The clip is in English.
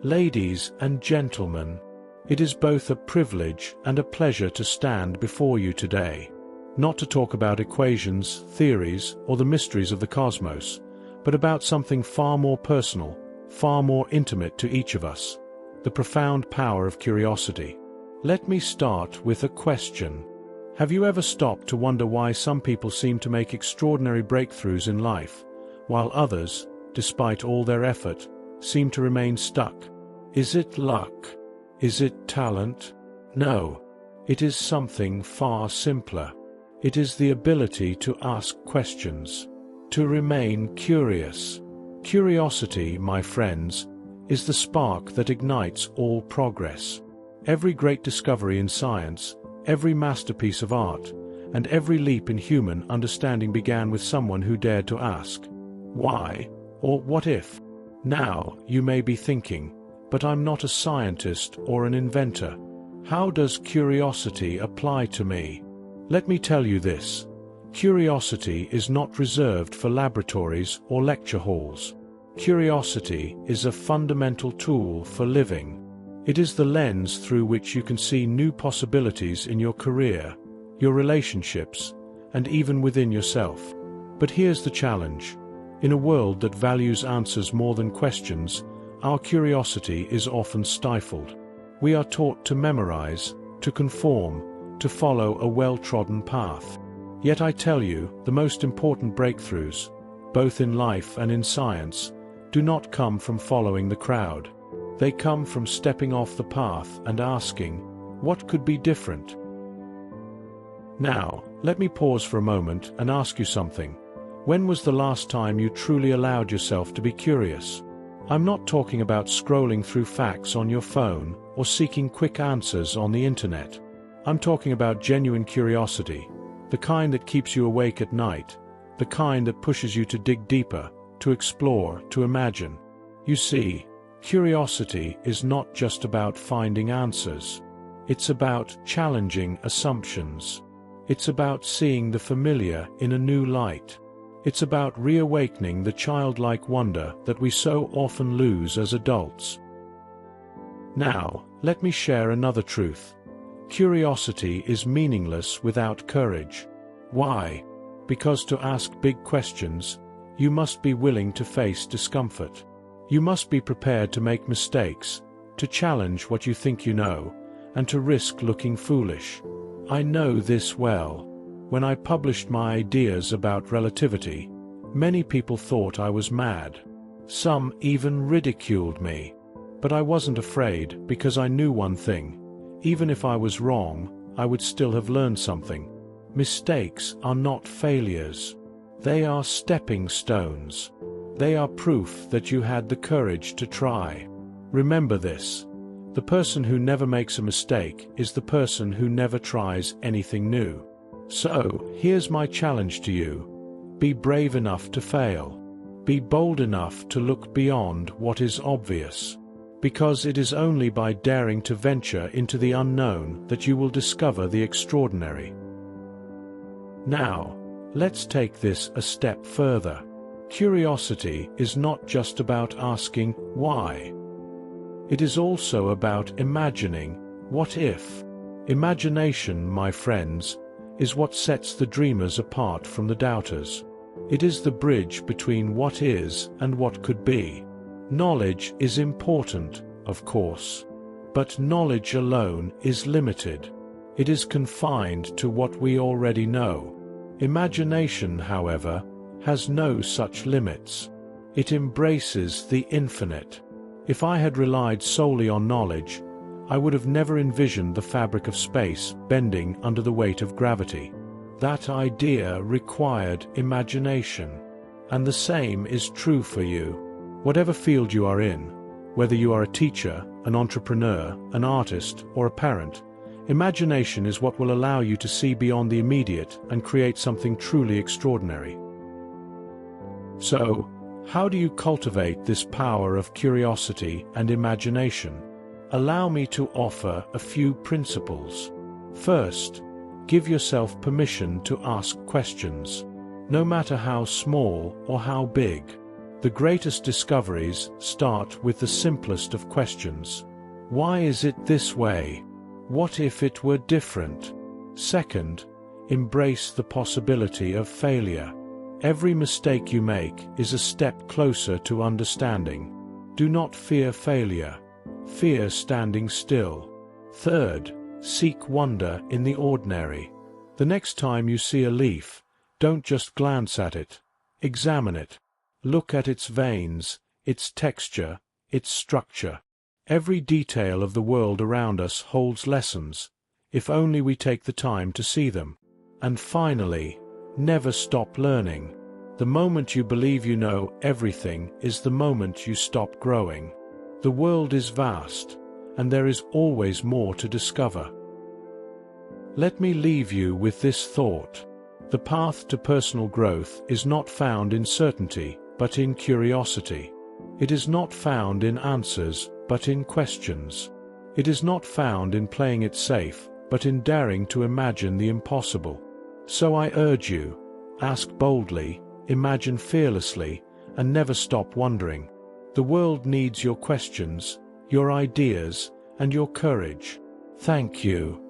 Ladies and gentlemen, it is both a privilege and a pleasure to stand before you today, not to talk about equations, theories, or the mysteries of the cosmos, but about something far more personal, far more intimate to each of us, the profound power of curiosity. Let me start with a question. Have you ever stopped to wonder why some people seem to make extraordinary breakthroughs in life, while others, despite all their effort, seem to remain stuck? Is it luck? Is it talent? No. It is something far simpler. It is the ability to ask questions, to remain curious. Curiosity, my friends, is the spark that ignites all progress. Every great discovery in science, every masterpiece of art, and every leap in human understanding began with someone who dared to ask, why, or what if? Now, you may be thinking, but I'm not a scientist or an inventor. How does curiosity apply to me? Let me tell you this. Curiosity is not reserved for laboratories or lecture halls. Curiosity is a fundamental tool for living. It is the lens through which you can see new possibilities in your career, your relationships, and even within yourself. But here's the challenge. In a world that values answers more than questions, our curiosity is often stifled. We are taught to memorize, to conform, to follow a well-trodden path. Yet I tell you, the most important breakthroughs, both in life and in science, do not come from following the crowd. They come from stepping off the path and asking, what could be different? Now, let me pause for a moment and ask you something. When was the last time you truly allowed yourself to be curious? I'm not talking about scrolling through facts on your phone or seeking quick answers on the internet. I'm talking about genuine curiosity, the kind that keeps you awake at night, the kind that pushes you to dig deeper, to explore, to imagine. You see, curiosity is not just about finding answers. It's about challenging assumptions. It's about seeing the familiar in a new light. It's about reawakening the childlike wonder that we so often lose as adults. Now, let me share another truth. Curiosity is meaningless without courage. Why? Because to ask big questions, you must be willing to face discomfort. You must be prepared to make mistakes, to challenge what you think you know, and to risk looking foolish. I know this well. When I published my ideas about relativity, many people thought I was mad. Some even ridiculed me. But I wasn't afraid because I knew one thing. Even if I was wrong, I would still have learned something. Mistakes are not failures. They are stepping stones. They are proof that you had the courage to try. Remember this. The person who never makes a mistake is the person who never tries anything new. So, here's my challenge to you. Be brave enough to fail. Be bold enough to look beyond what is obvious. Because it is only by daring to venture into the unknown that you will discover the extraordinary. Now, let's take this a step further. Curiosity is not just about asking why. It is also about imagining what if. Imagination, my friends, is what sets the dreamers apart from the doubters. It is the bridge between what is and what could be. Knowledge is important, of course, but knowledge alone is limited. It is confined to what we already know. Imagination, however, has no such limits. It embraces the infinite. If I had relied solely on knowledge, I would have never envisioned the fabric of space bending under the weight of gravity. That idea required imagination. And the same is true for you. Whatever field you are in, whether you are a teacher, an entrepreneur, an artist, or a parent, imagination is what will allow you to see beyond the immediate and create something truly extraordinary. So, how do you cultivate this power of curiosity and imagination? Allow me to offer a few principles. First, give yourself permission to ask questions, no matter how small or how big. The greatest discoveries start with the simplest of questions. Why is it this way? What if it were different? Second, embrace the possibility of failure. Every mistake you make is a step closer to understanding. Do not fear failure. Fear standing still. Third, seek wonder in the ordinary. The next time you see a leaf, don't just glance at it. Examine it. Look at its veins, its texture, its structure. Every detail of the world around us holds lessons, if only we take the time to see them. And finally, never stop learning. The moment you believe you know everything is the moment you stop growing. The world is vast, and there is always more to discover. Let me leave you with this thought. The path to personal growth is not found in certainty, but in curiosity. It is not found in answers, but in questions. It is not found in playing it safe, but in daring to imagine the impossible. So I urge you, ask boldly, imagine fearlessly, and never stop wondering. The world needs your questions, your ideas, and your courage. Thank you.